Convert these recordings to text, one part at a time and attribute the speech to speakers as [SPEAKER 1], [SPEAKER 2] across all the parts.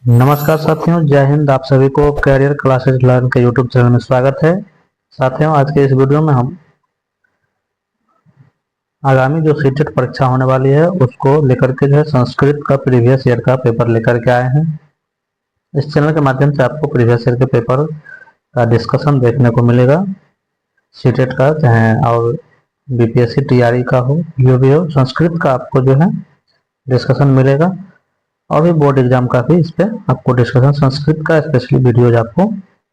[SPEAKER 1] नमस्कार साथियों, जय हिंद। आप सभी को कैरियर क्लासेस लर्न के यूट्यूब चैनल में स्वागत है। साथियों, आज के इस वीडियो में हम आगामी जो सीटेट परीक्षा होने वाली है उसको लेकर के जो है संस्कृत का प्रीवियस ईयर का पेपर लेकर के आए हैं। इस चैनल के माध्यम से आपको प्रीवियस ईयर के पेपर का डिस्कशन देखने को मिलेगा। सीटेट का चाहे और बीपीएससी टीआरई का हो, जो भी हो, संस्कृत का आपको जो है डिस्कशन मिलेगा। और भी बोर्ड एग्जाम का भी इस पर आपको डिस्कशन संस्कृत का स्पेशली वीडियोज आपको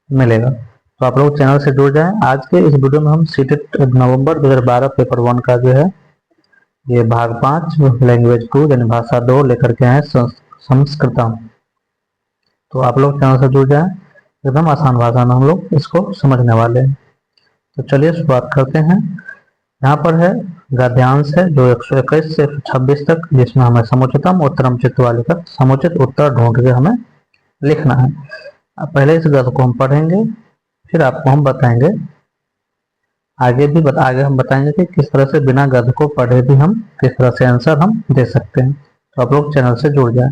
[SPEAKER 1] मिलेगा। तो आप लोग चैनल से जुड़ जाएं। आज के इस वीडियो में हम सीटेट नवंबर 2012 पेपर 1 का जो है ये भाग 5 लैंग्वेज 2 यानी भाषा 2 लेकर के आए संस्कृतम। तो आप लोग चैनल से जुड़ जाएं, एकदम आसान भाषा में हम लोग इसको समझने वाले हैं। तो चलिए शुरुआत करते हैं। यहाँ पर है गद्यांश है जो 121 से 126 तक, जिसमें हमें समुचितम उत्तरम चित्त वाले का समुचित उत्तर ढूंढ के हमें लिखना है। अब पहले इस गद्य को हम पढ़ेंगे, फिर आपको हम बताएंगे आगे हम बताएंगे कि किस तरह से बिना गद्य को पढ़े भी हम किस तरह से आंसर हम दे सकते हैं। तो आप लोग चैनल से जुड़ जाए।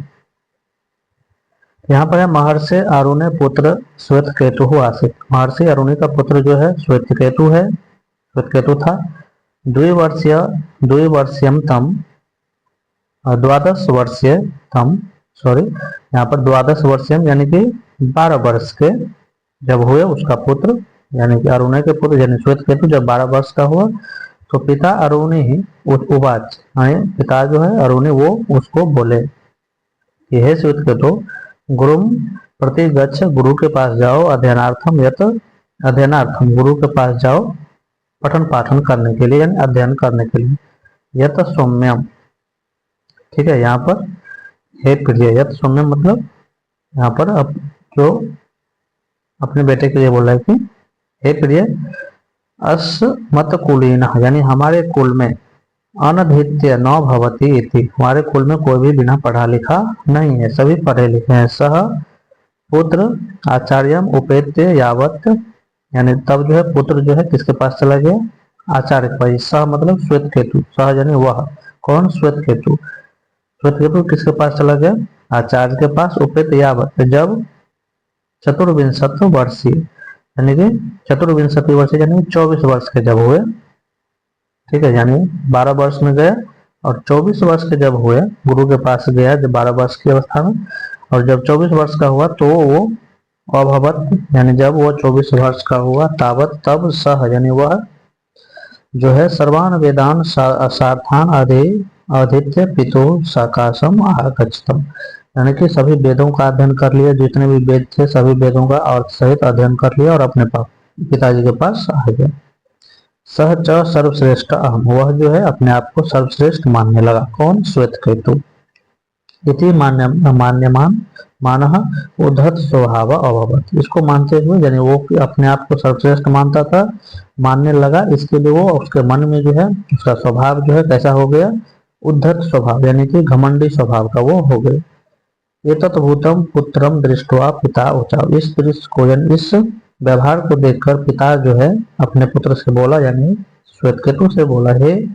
[SPEAKER 1] यहाँ पर है महर्षि अरुणे पुत्र श्वेत केतु आसित। महर्षि अरुणि का पुत्र जो है श्वेत केतु है, श्वेत केतु था। द्विवर्षीयम तम 12 वर्षीय तम, सॉरी यहाँ पर 12 वर्षीयम यानी कि 12 वर्ष के जब हुए उसका पुत्र यानी कि अरुणे के पुत्र यानी श्वेत केतु जब 12 वर्ष का हुआ तो पिता अरुणि ही उवाच, पिता जो है अरुणि वो उसको बोले कि हे श्वेत केतु गुरुम प्रति गच्छ, गुरु के पास जाओ, अध्ययनार्थम गुरु के पास जाओ पठन पाठन करने के लिए यानी अध्ययन करने के लिए। यत सौम्यम, ठीक है, यहाँ पर हे प्रिय, यत सौम्यम मतलब यहाँ पर अब जो अपने बेटे के लिए बोल रहा है कि हे प्रिय अस्मत् कुलीन यानी हमारे कुल में अनधित्य न भवती इति, हमारे कुल में कोई भी बिना पढ़ा लिखा नहीं है, सभी पढ़े लिखे हैं। सह पुत्र आचार्यम उपेत्य यावत, यानी तब जो है पुत्र जो है किसके पास चला गया, आचार्य के पास। सह मतलब श्वेत केतु, सह यानी वह, कौन, श्वेत केतु। श्वेत केतु किसके पास चला गया, आचार्य के पास। उपेत यावत जब चतुर्विंशति वर्षीय यानी कि चतुर्विंशति वर्षीय यानी 24 वर्ष के जब हुए, ठीक है, यानी 12 वर्ष में गया और 24 वर्ष के जब हुए गुरु के पास गया जब 12 वर्ष की अवस्था में, और जब 24 वर्ष का हुआ तो वो अभवत यानी जब वो 24 वर्ष का हुआ, तावत तब सह यानी वह जो है सर्वान वेदान सार्थान अधित्य पितु सकाशम आगच्छतम, यानी कि सभी वेदों का अध्ययन कर लिया, जितने भी वेद थे सभी वेदों का अर्थ सहित अध्ययन कर लिया और अपने पिताजी के पास आ गया। सह च सर्वश्रेष्ठ अहम, वह जो है अपने आप को सर्वश्रेष्ठ मानने लगा, कौन, श्वेत केतु। इति मान्यमान मानह उद्धत स्वभाव अभवत, इसको मानते हुए यानी वो अपने आप को सर्वश्रेष्ठ मानता था, मानने लगा, इसके लिए वो उसके मन में जो है उसका स्वभाव जो है कैसा हो गया, उद्धत स्वभाव यानी कि घमंडी स्वभाव का वो हो गए। एतत् भूतम पुत्रम दृष्टवा पिता उचा, इस दृश्य को यानी इस व्यवहार को देखकर पिता जो है अपने पुत्र से बोला यानी श्वेत केतु से बोला, हे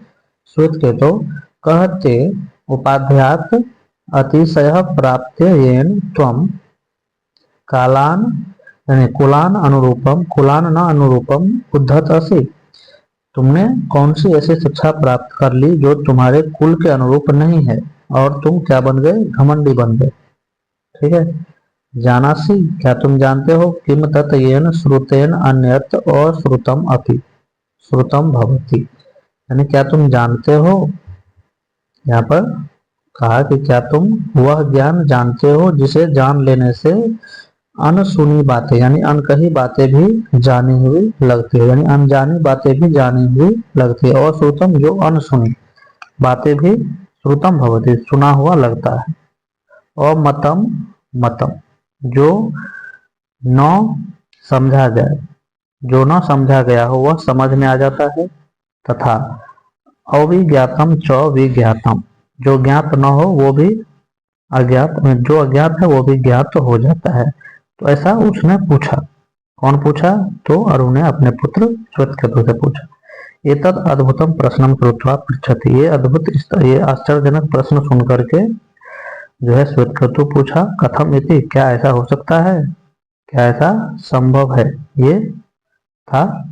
[SPEAKER 1] श्वेत केतु कहते उपाध्यात अतिशय प्राप्त येन त्वम कालान यानी कुलान अनुरूपम, कुलान न अनुरूपम उद्धत असि, तुमने कौन सी ऐसी शिक्षा प्राप्त कर ली जो तुम्हारे कुल के अनुरूप नहीं है और तुम क्या बन गए, घमंडी बन गए, ठीक है। जानासी, क्या तुम जानते हो, किम तत् येन श्रुतेन अन्यत अश्रुतम अपि श्रुतम भवति, यानी क्या तुम जानते हो, यहाँ पर कहा कि क्या तुम वह ज्ञान जानते हो जिसे जान लेने से अनसुनी बातें यानी अनकही बातें भी जानी हुई लगती है, यानी अनजानी बातें भी जानी हुई लगती है। और श्रुतम जो अनसुनी बातें भी श्रुतम भवती सुना हुआ लगता है। और मतम मतम जो न समझा जाए, जो न समझा गया हो वह समझ में आ जाता है। तथा अविज्ञातम च विज्ञातम, जो ज्ञात न हो वो भी अज्ञात, जो अज्ञात है वो भी ज्ञात हो जाता है। तो ऐसा उसने पूछा, कौन पूछा, तो अरुण ने अपने पुत्र श्वेत केतु से पूछा। ये तद अद्भुतम प्रश्नम कृत्वा पृच्छति, ये अद्भुत ये आश्चर्यजनक प्रश्न सुन करके जो है श्वेत केतु पूछा, कथम इति, क्या ऐसा हो सकता है, क्या ऐसा संभव है, ये था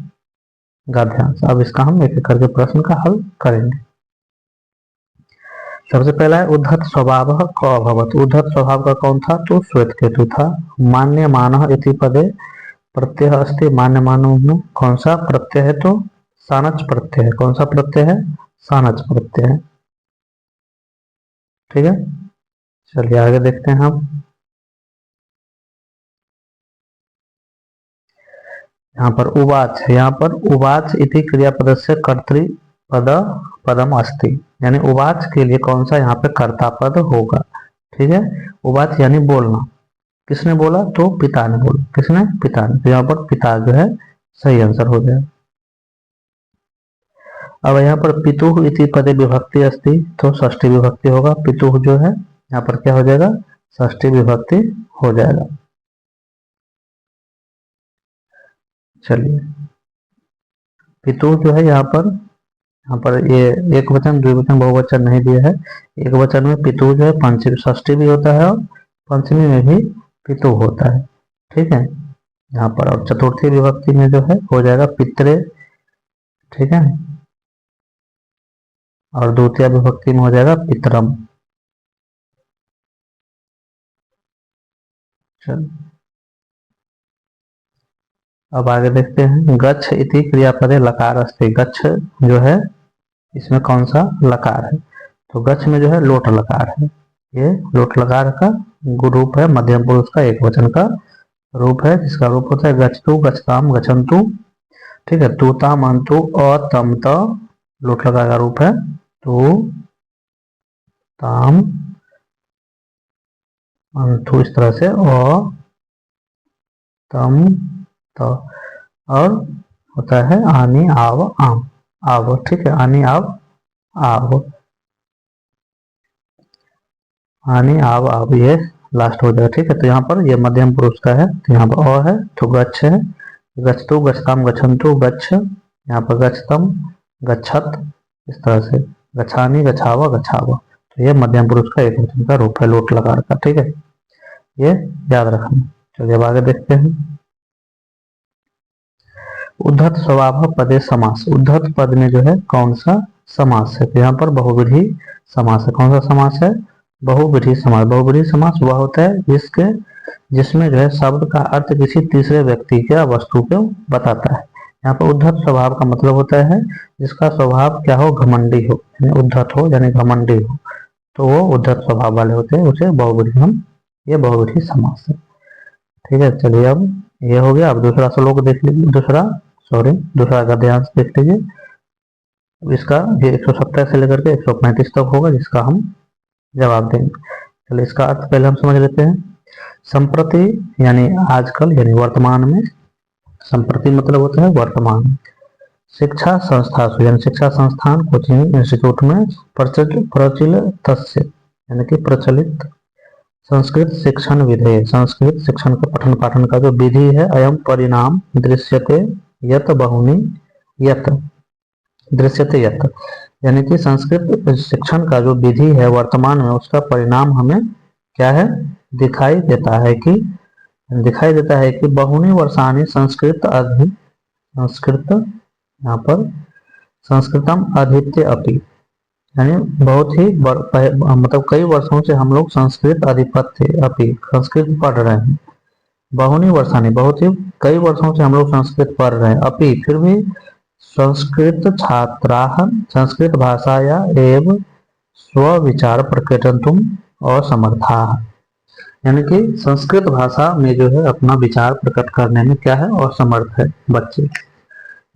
[SPEAKER 1] गद्यांश। अब इसका हम एक एक करके प्रश्न का हल करेंगे। सबसे पहला है उद्धत स्वभाव क अभवत। उद्धत स्वभाव का कौन था, तो श्वेत केतु था। मान्यमानः इति पदे प्रत्यय अस्ति। मान्यमानों में कौन सा प्रत्यय है, तो सानच प्रत्यय है। कौन सा प्रत्यय है, सानच प्रत्यय है। ठीक है, चलिए आगे देखते हैं हम। यहाँ पर उवाच है, यहाँ पर उवाच इति क्रियापद से कर्तृपद पदम अस्ति, यानी उवाच के लिए कौन सा यहाँ पे कर्ता पद होगा। ठीक है, उवाच यानी बोलना। किसने बोला, तो पिता ने बोला। किसने, पिता ने। तो यहाँ पर पिता जो है सही आंसर हो जाए। अब यहाँ पर पितुः इति पदे विभक्ति अस्ति, तो षष्ठी विभक्ति होगा। पितुः जो है यहाँ पर क्या हो जाएगा, षष्ठी विभक्ति हो जाएगा। चलिए, पितुः जो है यहाँ पर ये एक वचन, द्विवचन, बहुवचन नहीं दिया है। एक वचन में पितुः जो है पंचमी षष्ठी भी होता है और पंचमी में भी पितुः होता है। ठीक है, यहाँ पर और चतुर्थी विभक्ति में जो है हो जाएगा पित्रे। ठीक है, और द्वितीय विभक्ति में हो जाएगा पितरम। चलो अब आगे देखते हैं। गच्छ इति क्रियापदे लकार अस्ति। गच्छ जो है इसमें कौन सा लकार है, तो गच्छ में जो है लोट लकार है। ये लोट लकार का रूप है, मध्यम पुरुष का एक वचन का रूप है, जिसका रूप होता है गच्छतु, गच्छताम, गच्छन्तु। ठीक है, तू ताम अंतु और तम त लोट लकार का रूप है तू ताम अंतु, इस तरह से और तम त, और होता है आनी आव आम आव। ठीक है, आनी आव आव, आनी आव आव, ये लास्ट हो जाएगा। ठीक है, तो यहाँ पर ये मध्यम पुरुष का है, तो यहाँ पर अ है, तो गच्छ है, गच्छतु, गच्छताम, गच्छन्तु, गच्छ, यहाँ पर गच्छतम, गच्छत, इस तरह से गच्छानी, गच्छावा, गच्छावा। तो ये मध्यम पुरुष का एक वचन का रूप है लोट लकार का। ठीक है, ये याद रखना। चलिए अब आगे देखते हैं। उद्धत स्वभाव पदे समास। उद्धत पद में जो है कौन सा समास है, तो यहाँ पर बहुव्रीहि समास है। कौन सा समास है, बहुव्रीहि समास। बहुव्रीहि समास वह होता है जिसमें जो है शब्द का अर्थ किसी तीसरे व्यक्ति या वस्तु को बताता है। यहाँ पर उद्धत स्वभाव का मतलब होता है जिसका स्वभाव क्या हो, घमंडी हो, यानी उद्धत हो यानी घमंडी हो, तो वो उद्धत स्वभाव वाले होते हैं, उसे बहुव्रीहि हम, ये बहुव्रीहि समास है। ठीक है, चलिए अब ये हो गया। अब दूसरा श्लोक देख लीजिए, दूसरा गद्यांश देख लीजिए। इसका ये 170 से लेकर के 135 तक होगा, जिसका हम जवाब देंगे। चलिए इसका अर्थ पहले हम समझ लेते हैं। संप्रति यानी आजकल, यानी वर्तमान में। संप्रति मतलब होता है वर्तमान। शिक्षा संस्था यानी शिक्षा संस्थान, कोचिंग इंस्टीट्यूट में प्रचलित यानी कि प्रचलित। संस्कृत शिक्षण विधेय, संस्कृत शिक्षण का पठन पाठन का जो विधि है। अयम परिणाम दृश्यते यत बहुनी यत, दृश्यते यत, यानी कि संस्कृत शिक्षण का जो विधि है वर्तमान में, उसका परिणाम हमें क्या है, दिखाई देता है कि बहुनी वर्षाणी संस्कृत यहाँ पर संस्कृतम अधीत्य अपि, यानी बहुत ही मतलब कई वर्षों से हम लोग संस्कृत अधिपत्य अपि, संस्कृत पढ़ रहे हैं। बहुनी वर्षानी, बहुत ही कई वर्षों से हम लोग संस्कृत पढ़ रहे हैं। अपि, फिर भी संस्कृत छात्राः संस्कृत भाषाया एव स्वविचार प्रकटयितुम् असमर्थाः, यानी कि संस्कृत भाषा में जो है अपना विचार प्रकट करने में क्या है, असमर्थ है बच्चे।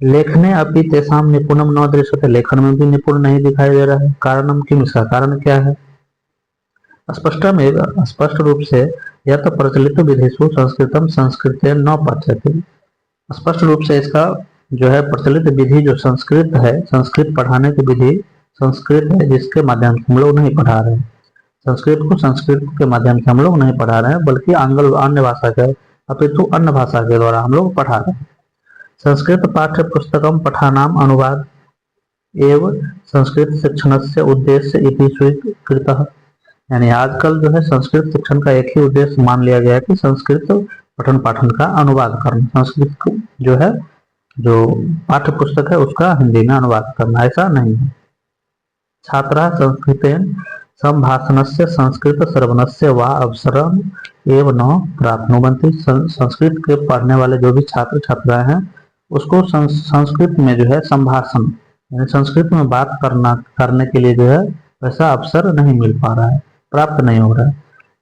[SPEAKER 1] लेखने अपि तेषां निपुणम न दृश्यते, लेखन में भी निपुण नहीं दिखाई दे रहा है। कारणम किम, इसका कारण क्या है। स्पष्ट रूप से यत प्रचलित विधिषु संस्कृतम संस्कृतेन न पाठ्यते, स्पष्ट रूप से इसका जो है प्रचलित विधि जो संस्कृत है, संस्कृत पढ़ाने की विधि संस्कृत है, जिसके माध्यम से हम लोग नहीं पढ़ा रहे हैं। संस्कृत को संस्कृत के माध्यम से हम लोग नहीं पढ़ा रहे हैं, बल्कि अन्य भाषा के अपितु अन्य भाषा के द्वारा हम लोग पढ़ा रहे हैं। संस्कृत पाठ्य पुस्तकम पठानाम अनुवाद एवं संस्कृत शिक्षणस्य उद्देश्य इति स्वीकृतः, यानी आजकल जो है संस्कृत शिक्षण का एक ही उद्देश्य मान लिया गया है कि संस्कृत पठन पाठन का अनुवाद करना, संस्कृत जो है जो पाठ्य पुस्तक है उसका हिंदी में अनुवाद करना, ऐसा नहीं है। छात्रा संस्कृतेन संभाषणस्य संस्कृत श्रवणस्य वा अवसरम एव न प्राप्नुवन्ति। संस्कृत के पढ़ने वाले जो भी छात्र छात्राएं हैं उसको संस्कृत में जो है संभाषण यानी संस्कृत में बात करने के लिए जो है वैसा अवसर नहीं मिल पा रहा है, प्राप्त नहीं हो रहा है।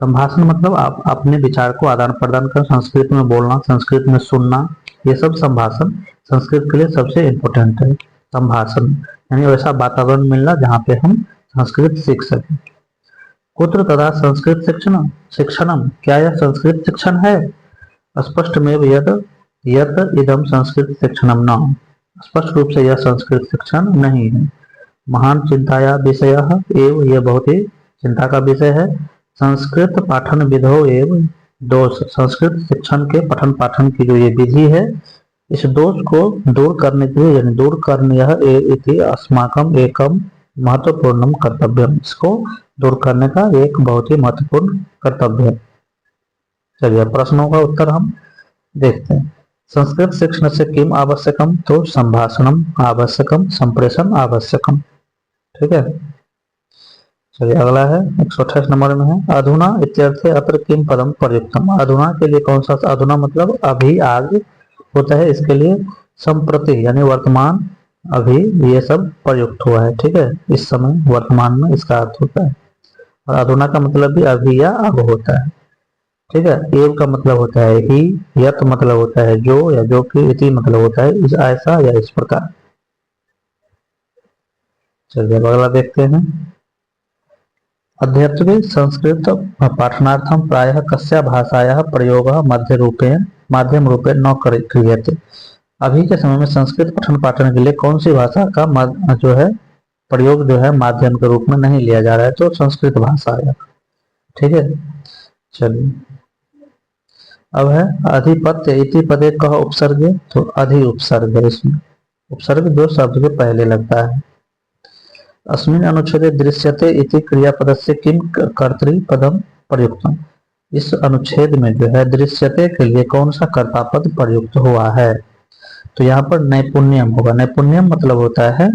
[SPEAKER 1] संभाषण मतलब आप अपने विचार को आदान प्रदान कर संस्कृत में बोलना, संस्कृत में सुनना, ये सब संभाषण संस्कृत के लिए सबसे इम्पोर्टेंट है। संभाषण यानी वैसा वातावरण मिलना जहाँ पे हम संस्कृत सीख सकें। कुत्र तथा संस्कृत शिक्षणम, क्या यह संस्कृत शिक्षण है? स्पष्ट में यत इदम संस्कृत शिक्षणम न, स्पष्ट रूप से यह संस्कृत शिक्षण नहीं है। महान चिंताया विषय एवं यह बहुत ही चिंता का विषय है। संस्कृत पाठन विधो एवं दोष, संस्कृत शिक्षण के पठन पाठन की जो ये विधि है इस दोष को दूर करने के लिए यानी दूर करने अस्माकम एकम महत्वपूर्ण कर्तव्य, इसको दूर करने का एक बहुत ही महत्वपूर्ण कर्तव्य है। चलिए प्रश्नों का उत्तर हम देखते हैं। संस्कृत शिक्षण से किम आवश्यकम, तो संभाषणम आवश्यकम, संप्रेषण आवश्यकम। ठीक है, चलिए अगला है 128 नंबर में है अधुना इत्यर्थे अत्र किम पदम प्रयुक्तम। अधुना के लिए कौन सा, अधुना मतलब अभी आज होता है, इसके लिए संप्रति यानी वर्तमान, अभी ये सब प्रयुक्त हुआ है। ठीक है, इस समय वर्तमान में इसका अर्थ होता है। और अधुना का मतलब भी अभी या अब होता है। ठीक है, एव का मतलब होता है ही, यत मतलब होता है जो या जो की, इति मतलब होता है इस, ऐसा या इस प्रकार। चलिए अगला देखते हैं। अध्यत्वे संस्कृत पाठनार्थम प्रायः कस्या भाषायाः प्रयोगः माध्यम रूपेण न क्रियते। अभी के समय में संस्कृत पठन पाठन के लिए कौन सी भाषा का जो है प्रयोग जो है माध्यम के रूप में नहीं लिया जा रहा है, तो संस्कृत भाषा है। ठीक है, चलिए अब है अधिपत्य इति पदे कह उपसर्ग, तो अधि उपसर्ग है, इसमें उपसर्ग जो शब्द के पहले लगता है। अस्मिन् अनुच्छेदे दृश्यते इति क्रियापदस्य किम कर्तृपदम प्रयुक्तम। इस अनुच्छेद में जो है दृश्यते के लिए कौन सा कर्तापद प्रयुक्त हुआ है, तो यहाँ पर नैपुण्यम होगा। नैपुण्यम मतलब होता है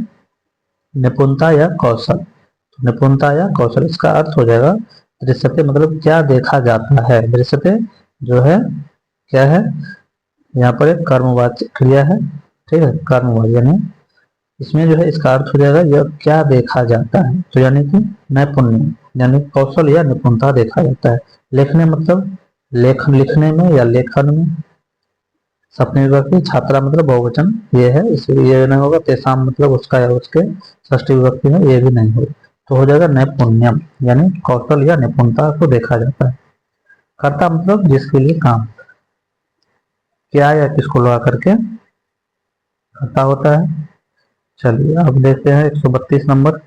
[SPEAKER 1] निपुणता या कौशल, तो निपुणता या कौशल इसका अर्थ हो जाएगा। दृश्यते मतलब क्या देखा जाता है, दृश्यते जो है क्या है, यहाँ पर एक कर्मवाची क्रिया है। ठीक है, कर्मवाची यानी इसमें जो है इसका अर्थ हो जाएगा यह क्या देखा जाता है, तो यानी कि नैपुण्य यानी कौशल या निपुणता देखा जाता है। लेखने मतलब लिखने में या लेखन में। सपने विभक्ति, छात्रा मतलब बहुवचन ये है, इसलिए ये नहीं होगा। तेसाम मतलब उसका या उसके, षष्ठी विभक्ति में ये भी नहीं होगा, तो हो जाएगा नैपुण्यम यानी कौशल या निपुणता को देखा जाता है। कर्ता मतलब जिसके लिए काम, क्या या किसको लगा करके कर्ता होता है। चलिए अब देखते हैं 132 नंबर।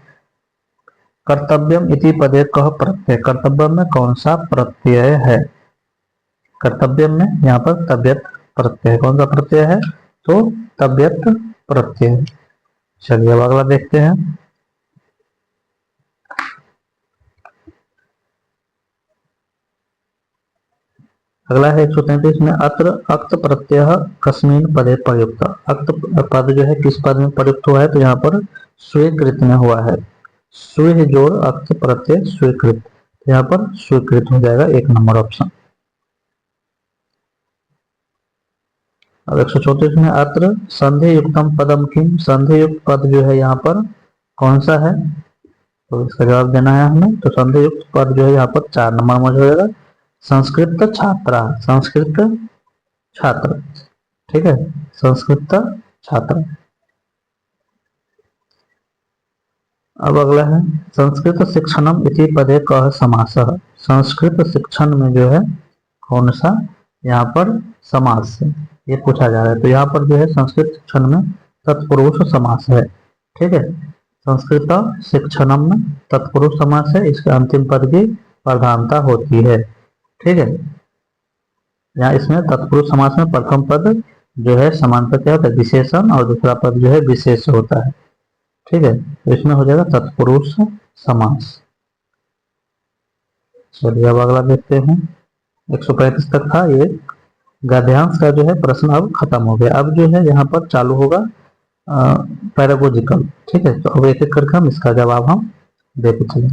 [SPEAKER 1] कर्तव्यम इति पदे कह प्रत्यय, कर्तव्य में कौन सा प्रत्यय है? कर्तव्य में यहाँ पर तबियत प्रत्यय, कौन सा प्रत्यय है, तो तबियत प्रत्यय। चलिए अब अगला देखते हैं। अगला है 133 में अत्र अक्त प्रत्यय कस्मिन पदे प्रयुक्त। अक्त पद जो है किस पद में प्रयुक्त हुआ है, तो यहाँ पर स्वीकृत में हुआ है। स्वी जोड़ अक्त प्रत्यय स्वीकृत, यहाँ पर स्वीकृत हो जाएगा 1 नंबर ऑप्शन। अब 134 में अत्र संधि युक्तम पदम किम, संधि युक्त पद जो है यहाँ पर कौन सा है, तो इसका जवाब देना है हमें। तो संधि युक्त पद जो है यहाँ पर 4 नंबर में हो जाएगा संस्कृत छात्रा, संस्कृत छात्र। ठीक है, संस्कृत छात्र। अब अगला है संस्कृत शिक्षणम इति पदे कह समासः। संस्कृत शिक्षण में जो है कौन सा यहाँ पर समास है, ये पूछा जा रहा है। तो यहाँ पर जो है संस्कृत शिक्षण में तत्पुरुष समास है। ठीक है, संस्कृत शिक्षणम में तत्पुरुष समास है, इसके अंतिम पद की प्रधानता होती है। ठीक है, यहाँ इसमें तत्पुरुष समास में प्रथम पद जो है समानता क्या होता है, विशेषण, और दूसरा पद जो है विशेष होता है। ठीक है, तो इसमें हो जाएगा तत्पुरुष समास। चलिए अब अगला देखते हैं। 135 तक था ये गद्यांश का जो है प्रश्न अब खत्म हो गया। अब जो है यहाँ पर चालू होगा पैरागोजिकल। ठीक है, तो अब एक एक करके हम इसका जवाब हम देते चलें।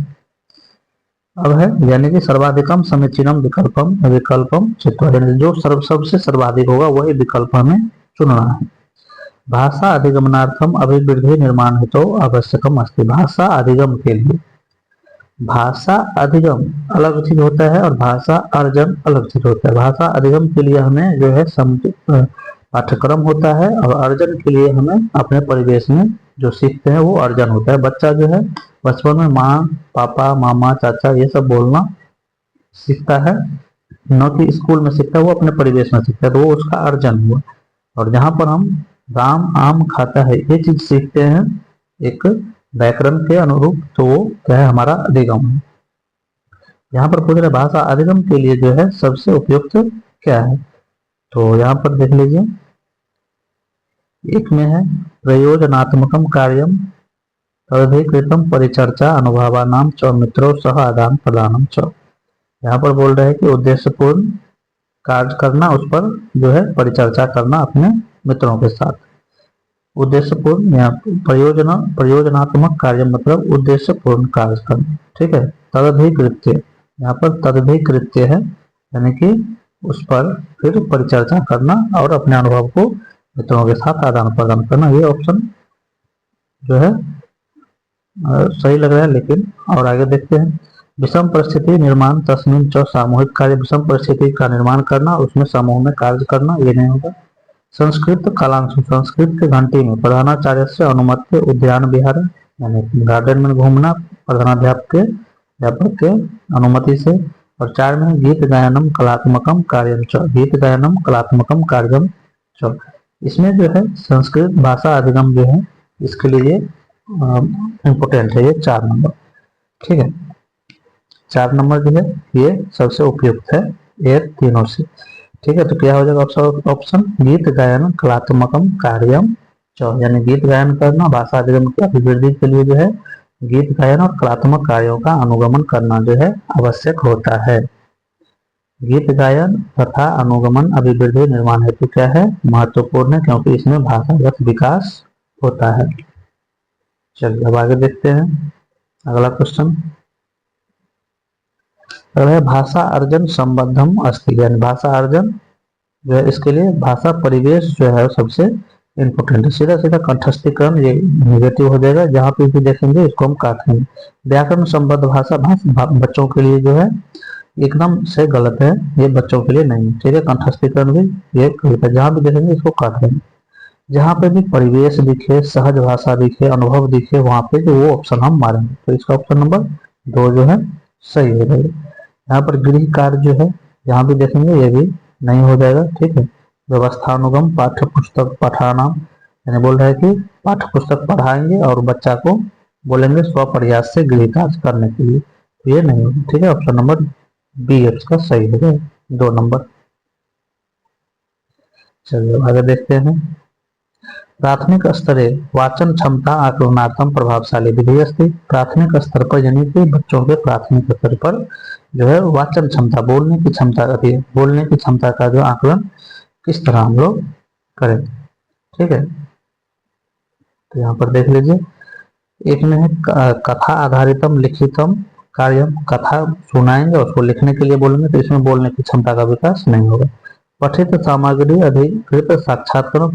[SPEAKER 1] अब है यानी कि सर्वाधिकम समीचीनम विकल्पम विकल्पम चित्वा, यानी जो सबसे सर्वाधिक होगा वही विकल्प हमें चुनना है। भाषा अधिगमनार्थम अभिवृद्धि निर्माण हेतु तो आवश्यकम अस्ति। भाषा अधिगम के लिए, भाषा अधिगम अलग चीज होता है और भाषा अर्जन अलग चीज होता है। भाषा अधिगम के लिए हमें जो है पाठ्यक्रम होता है और अर्जन के लिए हमें अपने परिवेश में जो सीखते हैं वो अर्जन होता है। बच्चा जो है बचपन में माँ पापा मामा चाचा ये सब बोलना सीखता है, न कि स्कूल में सीखता है, वो अपने परिवेश में सीखता है, तो वो उसका अर्जन हुआ। और जहाँ पर हम राम आम खाता है ये चीज सीखते हैं एक व्याकरण के अनुरूप, तो वो क्या है हमारा अधिगम है। यहाँ पर पूछ रहे भाषा अधिगम के लिए जो है सबसे उपयुक्त क्या है, तो यहाँ पर देख लीजिए एक में है प्रयोजनात्मकम कार्यम तदधिकृतम परिचर्चा अनुभवानाम च मित्रों सह आदान प्रदानम च। यहाँ पर बोल रहे हैं कि उद्देश्यपूर्ण कार्य करना, उस पर जो है परिचर्चा करना अपने मित्रों के साथ। उद्देश्यपूर्ण या प्रयोजनात्मक कार्य मतलब उद्देश्यपूर्ण कार्य करना। ठीक है, तदधिकृत्य यहाँ पर तदधिकृत्य है यानी कि उस पर फिर परिचर्चा करना और अपने अनुभव को मित्रों के साथ आदान प्रदान करना। ये ऑप्शन जो है सही लग रहा है, लेकिन और आगे देखते हैं। विषम परिस्थिति निर्माण तस्मिन च सामूहिक कार्य, विषम परिस्थिति का निर्माण करना उसमें समूह में कार्य करना, ये नहीं होगा। संस्कृत कालांशु, संस्कृत के घंटी में प्रधानाचार्य से अनुमति उद्यान विहार यानी गार्डन में घूमना अध्यापक के अनुमति से। और 4 में गीत गायनम कलात्मकम कार्यम च, गीत गायनम कलात्मकम कार्यम च। इसमें जो है संस्कृत भाषा अधिगम जो है इसके लिए इम्पोर्टेंट है ये 4 नंबर। ठीक है, 4 नंबर जो है ये सबसे उपयुक्त है ये तीनों से। ठीक है, तो क्या हो जाएगा ऑप्शन गीत गायन कलात्मकम कार्यम च, यानी गीत गायन करना भाषा अधिगम की अभिवृद्धि के लिए जो है गीत गायन और कलात्मक कार्यों का अनुगमन करना जो है आवश्यक होता है। गीत गायन तथा अनुगमन अभिवृद्धि निर्माण हेतु क्या है महत्वपूर्ण है, क्योंकि इसमें भाषागत विकास होता है। चलिए अब आगे देखते हैं अगला क्वेश्चन। भाषा अर्जन संबद्धम अस्ति, यानी भाषा अर्जन जो है इसके लिए भाषा परिवेश जो है सबसे इम्पोर्टेंट है। सीधा सीधा कंठस्थीकरण ये नेगेटिव हो जाएगा, जहाँ पे भी देखेंगे इसको हम काटेंगे। व्याकरण संबद्ध भाषा बच्चों के लिए जो है एकदम से गलत है, ये बच्चों के लिए नहीं है। ठीक है, कंठस्थीकरण भी ये गलत है, जहाँ भी देखेंगे इसको काटेंगे। जहाँ पे भी परिवेश दिखे सहज भाषा दिखे अनुभव दिखे वहां पे जो वो ऑप्शन हम मारेंगे, तो इसका ऑप्शन नंबर 2 जो है सही हो जाएगा। यहाँ पर गृह कार्य जो है जहाँ भी देखेंगे ये भी नहीं हो जाएगा। ठीक है, व्यवस्थानुगम पाठ्य पुस्तक पढ़ाना, यानी बोल रहे हैं कि पाठ्य पुस्तक पढ़ाएंगे और बच्चा को बोलेंगे स्वप्रयास से गृह कार्य करने के लिए, तो ये नहीं होगा। ठीक है, ऑप्शन नंबर बी इसका सही हो जाएगा 2 नंबर। चलिए आगे देखते हैं। प्राथमिक स्तरे वाचन क्षमता आकलनार्थम प्रभावशाली विधि अस्ति। प्राथमिक स्तर पर यानी कि बच्चों के प्राथमिक स्तर पर जो है वाचन क्षमता बोलने की क्षमता बोलने की क्षमता का जो आकलन किस तरह हम लोग करें। ठीक है, तो यहाँ पर देख लीजिए एक में है कथा आधारितम लिखितम कार्यम, कथा सुनाएंगे और उसको लिखने के लिए बोलेंगे, तो इसमें बोलने की क्षमता का विकास नहीं होगा। पठित सामग्री अधिकृत साक्षात्कार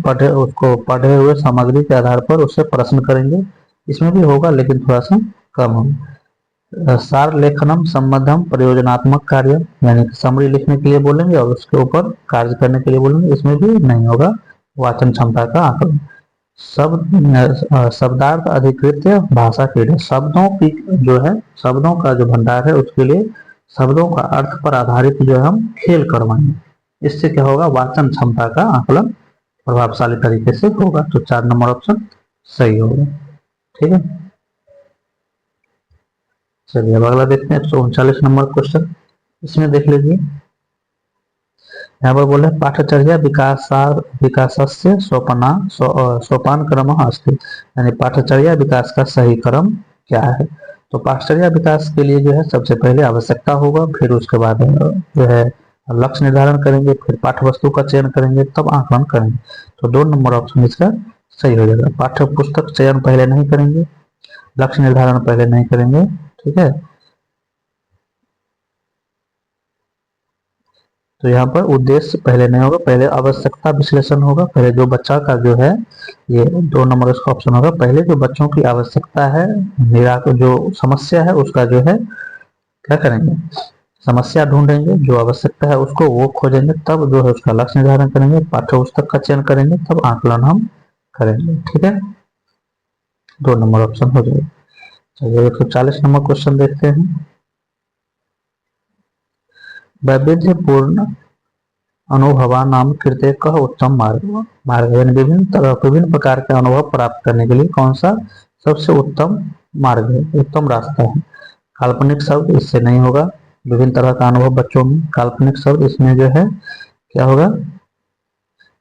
[SPEAKER 1] पढ़े हुए सामग्री के आधार पर उससे प्रश्न करेंगे, इसमें भी होगा लेकिन थोड़ा सा कम होगा। सार लेखनम संबद्धम प्रयोजनात्मक कार्य, यानी समरी लिखने के लिए बोलेंगे और उसके ऊपर कार्य करने के लिए बोलेंगे, इसमें भी नहीं होगा वाचन क्षमता का आकलन। शब्दार्थ अधिकृत भाषा क्रीड़ा, शब्दों की जो है शब्दों का जो भंडार है उसके लिए शब्दों का अर्थ पर आधारित जो है हम खेल करवाएंगे, इससे क्या होगा वाचन क्षमता का आकलन प्रभावशाली तरीके से होगा। तो 4 नंबर ऑप्शन सही होगा। ठीक है, चलिए अब अगला देखते हैं 139 नंबर क्वेश्चन। इसमें देख लीजिए यहाँ पर बोले पाठचर्या विकासस्य सोपान क्रम अस्ति, यानी पाठचर्या विकास का सही क्रम क्या है। तो पाठचर्या विकास के लिए जो है सबसे पहले आवश्यकता होगा, फिर उसके बाद जो है लक्ष्य निर्धारण करेंगे, फिर पाठ्य वस्तु का चयन करेंगे, तब आकलन करेंगे। तो 2 नंबर ऑप्शन इसका सही हो जाएगा। पाठ्य पुस्तक चयन पहले नहीं करेंगे, लक्ष्य निर्धारण पहले नहीं करेंगे, ठीक है। तो यहाँ पर उद्देश्य पहले नहीं होगा, पहले आवश्यकता विश्लेषण होगा। पहले जो बच्चा का जो है, ये 2 नंबर इसका ऑप्शन होगा। पहले जो बच्चों की आवश्यकता है, जो समस्या है उसका जो है क्या करेंगे, समस्या ढूंढेंगे, जो आवश्यकता है उसको वो खोजेंगे, तब जो है उसका लक्ष्य निर्धारण करेंगे, पाठ्य पुस्तक का चयन करेंगे, तब आकलन हम करेंगे, ठीक है। 2 नंबर ऑप्शन हो जाएगा। चलिए 140 नंबर क्वेश्चन देखते हैं। वैविध्यपूर्ण अनुभवा नाम कृत्य कह उत्तम मार्ग यानी विभिन्न प्रकार के अनुभव प्राप्त करने के लिए कौन सा सबसे उत्तम मार्ग है, उत्तम रास्ता है। काल्पनिक शब्द इससे नहीं होगा। विभिन्न तरह का अनुभव बच्चों में, काल्पनिक शब्द इसमें जो है क्या होगा,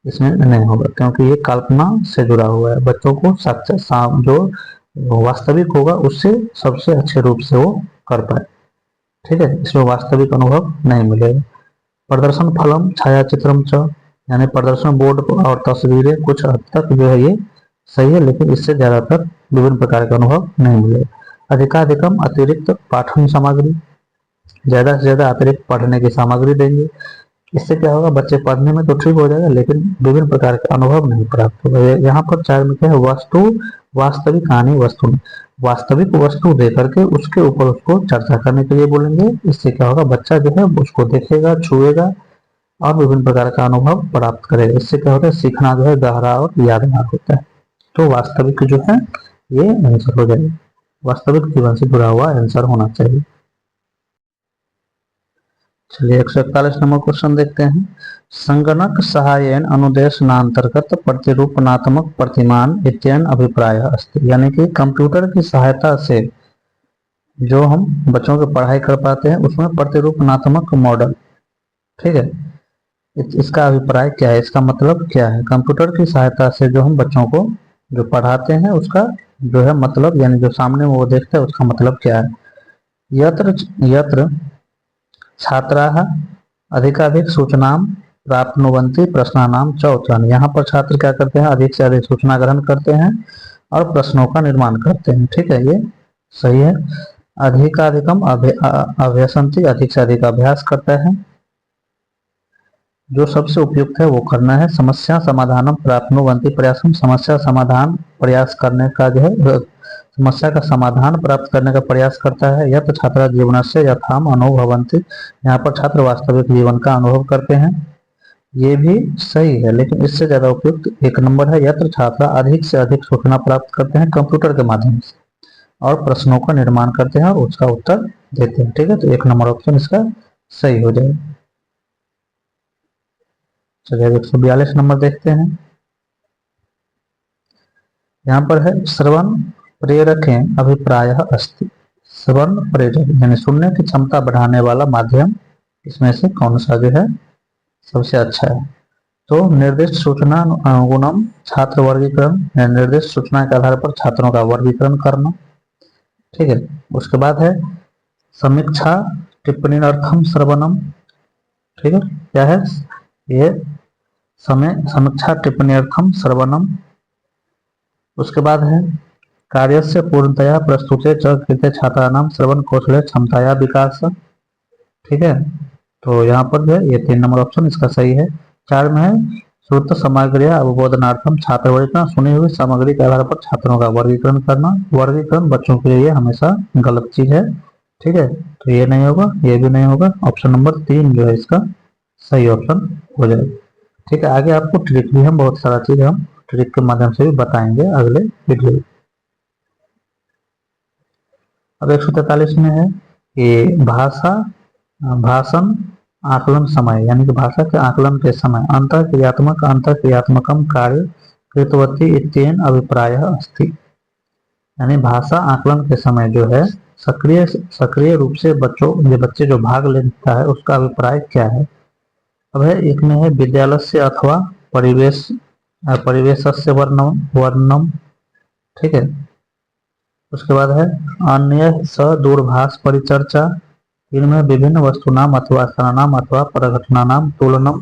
[SPEAKER 1] इसमें नहीं होगा, क्योंकि ये कल्पना से जुड़ा हुआ है। बच्चों को सच जो वास्तविक होगा उससे सबसे अच्छे रूप से वो कर पाए, ठीक है। इसमें वास्तविक अनुभव नहीं मिलेगा। प्रदर्शन फलम छायाचित्रम च यानी प्रदर्शन बोर्ड और तस्वीरें कुछ हद तक जो है ये सही है, लेकिन इससे ज्यादातर विभिन्न प्रकार का अनुभव नहीं मिलेगा। अधिकाधिकम अतिरिक्त पाठन सामग्री, ज्यादा से ज्यादा अतिरिक्त पढ़ने की सामग्री देंगे। इससे क्या होगा, बच्चे पढ़ने में तो ठीक हो जाएगा, लेकिन विभिन्न प्रकार के अनुभव नहीं प्राप्त होगा। यहाँ पर 4 में क्या है, वस्तु वास्तविक कहानी वस्तु में वास्तविक वस्तु दे करके उसके ऊपर उसको चर्चा करने के लिए बोलेंगे। इससे क्या होगा, बच्चा जो है उसको देखेगा, छुएगा और विभिन्न प्रकार का अनुभव प्राप्त करेगा। इससे क्या होता है, सीखना जो है गहरा और यादगार होता है। तो वास्तविक जो है ये आंसर हो जाएगा, वास्तविक जीवन से जुड़ा हुआ आंसर होना चाहिए। चलिए 141 नंबर क्वेश्चन देखते हैं। संगणक सहायन अनुदेशनांतर्गत प्रतिरूपणात्मक प्रतिमान इत्यन अभिप्राय अस्ति यानी कि कंप्यूटर की सहायता से जो हम बच्चों की पढ़ाई कर पाते हैं उसमें प्रतिरूपणात्मक मॉडल, ठीक है। इसका अभिप्राय क्या है, इसका मतलब क्या है। कंप्यूटर की सहायता से जो हम बच्चों को जो पढ़ाते हैं उसका जो है मतलब, यानी जो सामने वो देखते हैं उसका मतलब क्या है। यत्र यत्र छात्राः अधिकाधिक सूचनां प्राप्नुवन्ति प्रश्नानां च उत्तराणि। यहाँ पर छात्र क्या करते हैं, अधिक से अधिक सूचना ग्रहण करते हैं और प्रश्नों का निर्माण करते हैं, ठीक है, ये सही है। अधिकाधिकम अभ्यसन्ति अधिक से अधिक अभ्यास करता है, जो सबसे उपयुक्त है वो करना है। समस्या समाधानम प्राप्नुवन्ति प्रयासम, समस्या समाधान प्रयास करने का जो है, समस्या का समाधान प्राप्त करने का प्रयास करता है। यत छात्र जीवन से यथाम अनुभवन्ति, यहाँ पर छात्र वास्तविक जीवन का अनुभव करते हैं, ये भी सही है, लेकिन इससे ज्यादा उपयुक्त 1 नंबर है। यत्र छात्र अधिक से अधिक सूचना प्राप्त करते हैं कंप्यूटर के माध्यम से और प्रश्नों का निर्माण करते हैं और उसका उत्तर देते हैं, ठीक है। तो 1 नंबर ऑप्शन इसका सही हो जाएगा। चलिए 142 नंबर देखते हैं। यहाँ पर है श्रवण प्रेरकें अभिप्राय अस्ति, श्रवण प्रेरक यानी सुनने की क्षमता बढ़ाने वाला माध्यम इसमें से कौन सा जो है सबसे अच्छा है। तो निर्दिष्ट सूचना अनुगुणम छात्र वर्गीकरण, निर्दिष्ट सूचना के आधार पर छात्रों का वर्गीकरण करना, ठीक है। उसके बाद है समीक्षा टिप्पणी अर्थम श्रवणम, ठीक है, क्या है ये समीक्षा टिप्पणी अर्थम श्रवणम। उसके बाद है कार्यस्य पूर्णतया प्रस्तुते च कृते छात्राणां श्रवण कौशल क्षमताया विकास, ठीक है। तो यहाँ पर जो है ये 3 नंबर ऑप्शन इसका सही है। 4 में है श्रुत सामग्री अवबोधनार्थम छात्र वर्गीकरण, सुनी हुई सामग्री के आधार पर छात्रों का वर्गीकरण करना। वर्गीकरण बच्चों के लिए हमेशा गलत चीज है, ठीक है, तो ये नहीं होगा, ये भी नहीं होगा। ऑप्शन नंबर 3 जो है इसका सही ऑप्शन हो जाएगा, ठीक है। आगे आपको ट्रिक भी हम बहुत सारा चीज हम ट्रिक के माध्यम से भी बताएंगे अगले वीडियो। अब 143 में है कि भाषण आकलन समय यानी कि भाषा के आकलन के समय अंतःक्रियात्मकम कार्य कृतवती इत्येन अभिप्राय अस्ति, यानी भाषा आकलन के समय जो है सक्रिय रूप से बच्चे जो भाग लेता है उसका अभिप्राय क्या है। अब है एक में है विद्यालय से अथवा परिवेश से वर्णम, ठीक है। उसके बाद है अन्य स दूरभाष परिचर्चा। तीन में विभिन्न वस्तुनाम अथवा स्थाननाम अथवा परघटनानाम तुलनम।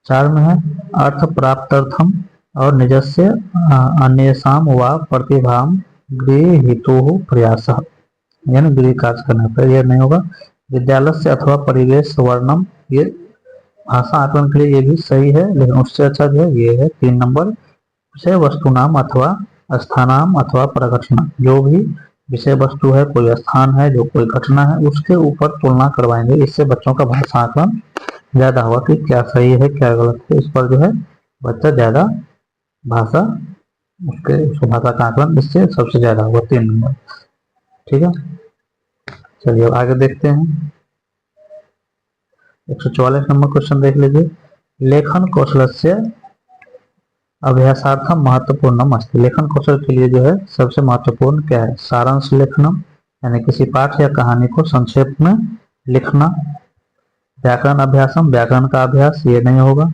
[SPEAKER 1] चार में है अर्थ प्राप्त्यर्थम और निजस्य अन्येषाम व प्रतिभाम गृहीतुः प्रयासः, यानी गृह कार्य करने पर यह नहीं होगा। विद्यालय से अथवा परिवेश वर्णम, ये भाषा आकलन के लिए ये भी सही है, लेकिन उससे अच्छा जो है ये है 3 नंबर। विषय वस्तु नाम अथवा स्थानाम अथवा प्रघटना, जो भी विषय वस्तु है, कोई स्थान है, जो कोई घटना है, उसके ऊपर तुलना करवाएंगे। इससे बच्चों का भाषा आकलन ज्यादा होगा कि क्या सही है क्या गलत है, इस पर जो है बच्चा ज्यादा भाषा उसके भाषा का आकलन इससे सबसे ज्यादा होगा 3 नंबर। ठीक है, चलिए अब आगे देखते हैं। 144 नंबर क्वेश्चन देख लीजिए। लेखन कौशल से अभ्यासार्थम महत्वपूर्णम अस्ति। लेखन कौशल के लिए जो है सबसे महत्वपूर्ण क्या है? सारांश लेखनम, यानी किसी पाठ या कहानी को संक्षेप में लिखना। व्याकरण अभ्यासम, व्याकरण का अभ्यास, ये नहीं होगा।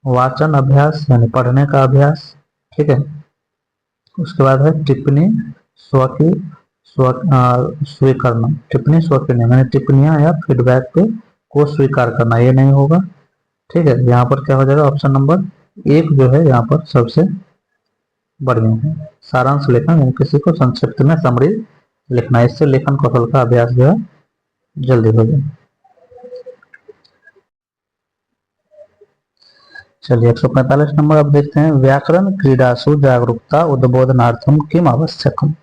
[SPEAKER 1] वाचन अभ्यास, यानी पढ़ने का अभ्यास। ठीक है, उसके बाद है टिप्पणी स्व की स्वीकरण। टिप्पणी स्व की नहीं, यानी टिप्पणियां या फीडबैक पे को स्वीकार करना, ये नहीं होगा। ठीक है, यहाँ पर क्या हो जाएगा? ऑप्शन नंबर 1 जो है यहाँ पर सबसे बढ़िया है। सारांश लेखन, यानी किसी को संक्षिप्त में समरी लिखना, इससे लेखन कौशल का अभ्यास जो है जल्दी हो जाए। चलिए 145 नंबर अब देखते हैं। व्याकरण क्रीडासु जागरूकता उद्बोधनार्थम किम आवश्यकम,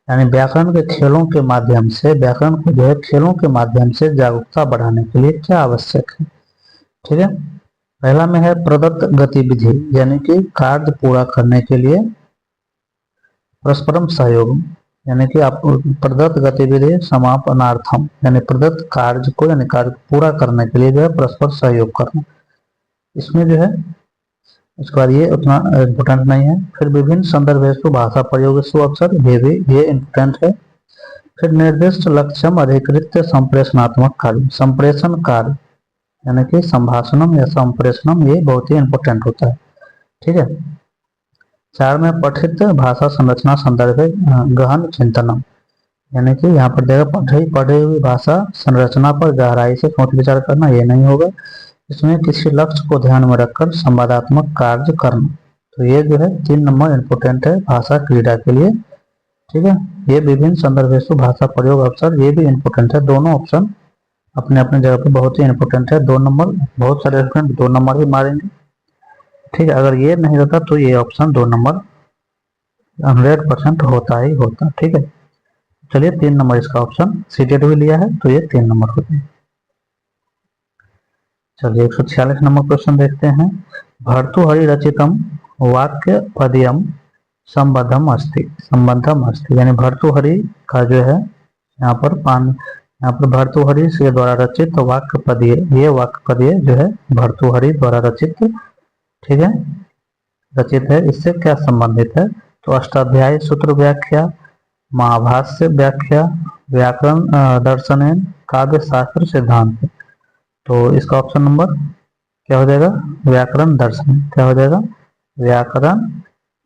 [SPEAKER 1] यानी व्याकरण के खेलों के माध्यम से, व्याकरण को जो है खेलों के माध्यम से जागरूकता बढ़ाने के लिए क्या आवश्यक है? ठीक है, पहला में है प्रदत्त गतिविधि, यानी कि कार्य पूरा करने के लिए परस्परम सहयोग, यानी कि आप प्रदत्त गतिविधि समापनार्थम, यानी प्रदत्त कार्य को, यानी कार्य पूरा करने के लिए जो है परस्पर सहयोग करना, इसमें जो है इसके बाद ये उतना इम्पोर्टेंट नहीं है। फिर विभिन्न संदर्भेषु भाषा प्रयोगेषु अवसर, ये इम्पोर्टेंट है। फिर निर्दिष्ट लक्ष्यम अधिकृत संप्रेषणात्मक कार्य, संप्रेषण कार्य यानी कि संभाषणम या संप्रेषणम, ये बहुत ही इम्पोर्टेंट होता है। ठीक है, 4 में पठित भाषा संरचना संदर्भ गहन चिंतनम, यानी कि यहाँ पर देखा पढ़ी हुई भाषा संरचना पर गहराई से सोच विचार करना, ये नहीं होगा। इसमें किसी लक्ष्य को ध्यान में रखकर संवादात्मक कार्य करना, तो ये जो है 3 नंबर इम्पोर्टेंट है भाषा क्रीड़ा के लिए। ठीक है, ये विभिन्न संदर्भेषु भाषा प्रयोग अवसर, ये भी इम्पोर्टेंट है। दोनों ऑप्शन अपने अपने जगह पे बहुत ही इम्पोर्टेंट है। 2 नंबर, बहुत सारे स्टूडेंट 2 नंबर ही मारेंगे। ठीक है, अगर ये नहीं रहता तो ये ऑप्शन 2 नंबर 100% होता ही होता। ठीक है, चलिए 3 नंबर इसका ऑप्शन सीटेड भी लिया है, तो ये 3 नंबर होते हैं। चलिए 146 नंबर क्वेश्चन देखते हैं। भर्तृहरि रचितम वाक्य पदयम संबद्धम अस्ति, यानी भर्तृहरि का जो है यहाँ पर भर्तृहरि से द्वारा रचित वाक्य पदीय, ये वाक्य पदीय जो है भर्तृहरि द्वारा रचित, ठीक है, रचित है। इससे क्या संबंधित है? तो अष्टाध्यायी सूत्र व्याख्या, महाभाष्य व्याख्या, व्याकरण दर्शन, काव्य शास्त्र सिद्धांत। तो इसका ऑप्शन नंबर क्या हो जाएगा? व्याकरण दर्शन। क्या हो जाएगा? व्याकरण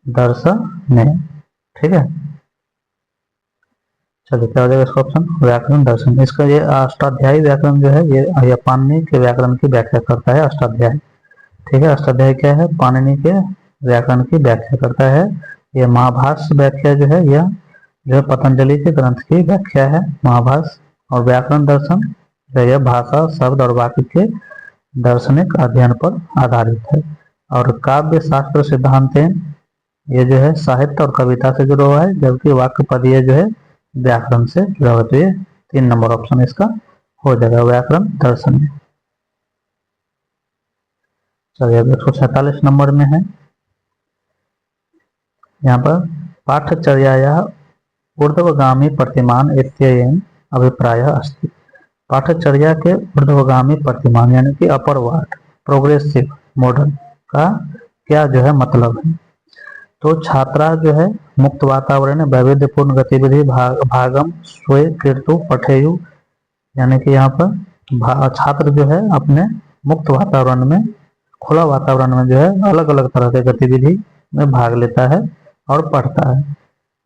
[SPEAKER 1] दर्शन। ठीक है, चलिए क्या हो जाएगा इसका ऑप्शन? व्याकरण दर्शन। इसका ये अष्टाध्यायी व्याकरण जो है ये पाणिनि के व्याकरण की व्याख्या करता है, अष्टाध्याय। ठीक है, अष्टाध्याय क्या है? पाणिनि के व्याकरण की व्याख्या करता है। ये महाभाष्य व्याख्या जो है यह जो है पतंजलि के ग्रंथ की व्याख्या है, महाभाष्य। और व्याकरण दर्शन यह भाषा, शब्द और वाक्य के दार्शनिक अध्ययन पर आधारित है। और काव्य शास्त्र सिद्धांत ये जो है साहित्य और कविता से जुड़ा हुआ है, जबकि वाक्य पदीय जो है व्याकरण से जुड़ा हुआ है। तो ये 3 नंबर ऑप्शन इसका हो जाएगा, व्याकरण दर्शन। चलिए अब 147 नंबर में है। यहाँ पर पाठचर्या ऊर्ध्वगामी प्रतिमान इत्ययन अभिप्राय अस्ति। पाठचर्या के ऊर्ध्वगामी प्रतिमान यानी कि अपरवर्ड, प्रोग्रेसिव, मॉडर्न का क्या जो है मतलब है? तो छात्रा जो है मुक्त वातावरण वैविध्यपूर्ण गतिविधि भागम स्वीकृतु पठेयु, यानी कि यहाँ पर छात्र जो है अपने मुक्त वातावरण में, खुला वातावरण में जो है अलग अलग तरह के गतिविधि में भाग लेता है और पढ़ता है।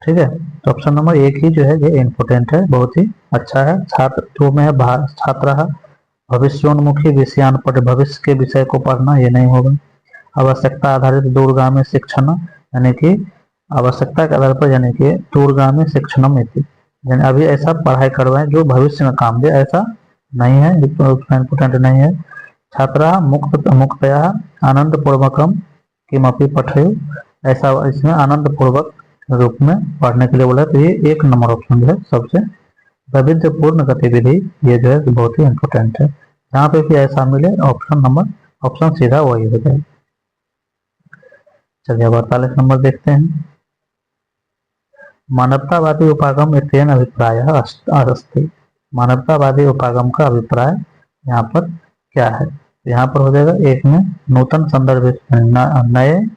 [SPEAKER 1] ठीक है। तो ऑप्शन नंबर एक ही जो है ये इम्पोर्टेंट है, बहुत ही अच्छा है। छात्र दो में है छात्र भविष्योन्मुखी विषयान पढ़, भविष्य के विषय को पढ़ना, ये नहीं होगा। आवश्यकता आधारित दूरगामी शिक्षण, यानी कि आवश्यकता के आधार पर, यानी कि दूरगामी शिक्षणम इति, यानी अभी ऐसा पढ़ाई करवाएं जो भविष्य में काम दे, ऐसा नहीं है, इम्पोर्टेंट नहीं है। छात्रा मुक्तया आनंद पूर्वकम किमपि पठेयु, ऐसा इसमें आनंद पूर्वक रूप में पढ़ने के लिए बोला, तो ये एक नंबर ऑप्शन जो है सबसे वैविध्यपूर्ण गतिविधि, ये जो है बहुत ही इंपॉर्टेंट है। जहाँ पे भी ऐसा मिले ऑप्शन सीधा वही हो जाए। चलिए अब 48 नंबर देखते हैं। मानवतावादी उपागम इत्येन अभिप्राय अस्ति, मानवतावादी उपागम का अभिप्राय यहाँ पर क्या है? यहाँ पर हो जाएगा एक में नूतन संदर्भ, नए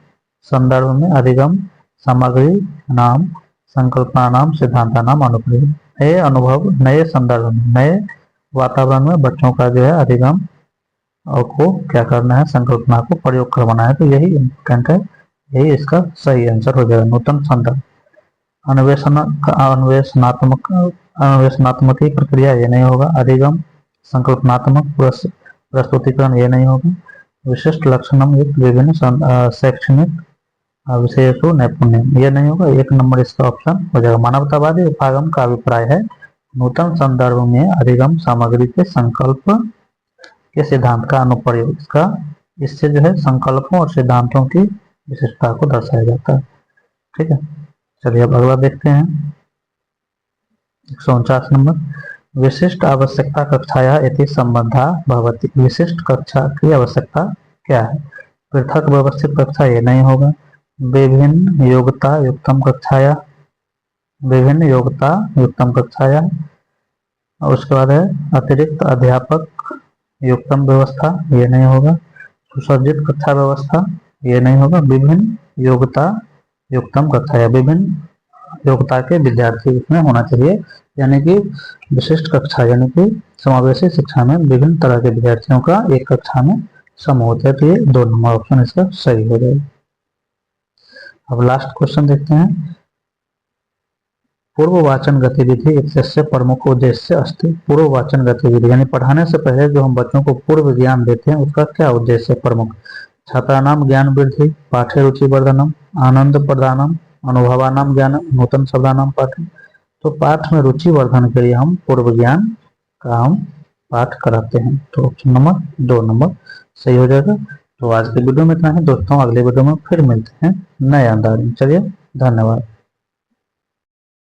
[SPEAKER 1] संदर्भ में अधिगम सामग्री नाम संकल्पना नाम सिद्धांत नाम अनुप्रयोग, नए अनुभव, नए संदर्भ में, नए वातावरण में बच्चों का जो है अधिगम और को क्या करना है, संकल्पना को प्रयोग करवाना है, तो यही इम्पोर्टेंट है, यही इसका सही आंसर हो जाएगा। नूतन संदर्भ, अन्वेषणात्मक प्रक्रिया, ये नहीं होगा। अधिगम संकल्पनात्मक प्रस्तुतिकरण, ये नहीं होगा। विशिष्ट लक्षणम युक्त विभिन्न शैक्षणिक विशेषो नैपुण्य, ये नहीं होगा। एक नंबर इसका ऑप्शन हो जाएगा। मानवतावादी उपागम का अभिप्राय है नूतन संदर्भ में अधिगम सामग्री के संकल्प के सिद्धांत का अनुप्रयोग, इसका इससे जो है संकल्पों और सिद्धांतों की विशेषता को दर्शाया जाता है। ठीक है, चलिए अब अगला देखते हैं। 149 नंबर, विशिष्ट आवश्यकता कक्षाया इति संबंधा भवति, विशिष्ट कक्षा की आवश्यकता क्या है? पृथक व्यवस्थित कक्षा, ये नहीं होगा। विभिन्न योग्यता युक्तम कक्षाया, विभिन्न योग्यता युक्तम कक्षाया, और उसके बाद है अतिरिक्त अध्यापक युक्तम व्यवस्था, ये नहीं होगा। सुसज्जित कक्षा व्यवस्था, ये नहीं होगा। विभिन्न योग्यता युक्तम कक्षा, या विभिन्न योग्यता के विद्यार्थी इसमें होना चाहिए, यानी कि विशिष्ट कक्षा, यानी कि समावेशी शिक्षा में विभिन्न तरह के विद्यार्थियों का एक कक्षा में समूह होता है, तो ये 2 नंबर ऑप्शन इसका सही हो जाएगा। अब लास्ट क्वेश्चन देखते हैं। पूर्ववाचन गतिविधि इत्यस्य प्रमुख उद्देश्य अस्ति, पूर्ववाचन गतिविधि यानी पढ़ाने से पहले जो हम बच्चों को पूर्व ज्ञान देते हैं उसका क्या उद्देश्य प्रमुख? छात्राणाम ज्ञान वृद्धि, पाठ्य रुचि वर्धनम, आनंद प्रदानम, अनुभवानाम ज्ञानम, नूतन शब्दानाम पाठन। तो पाठ में रुचि वर्धन के लिए हम पूर्व ज्ञान का हम पाठ कराते हैं, तो ऑप्शन नंबर 2 नंबर सही हो जाएगा। तो आज के वीडियो में इतना है दोस्तों, अगले वीडियो में फिर मिलते हैं नए अंदाज में। चलिए, धन्यवाद।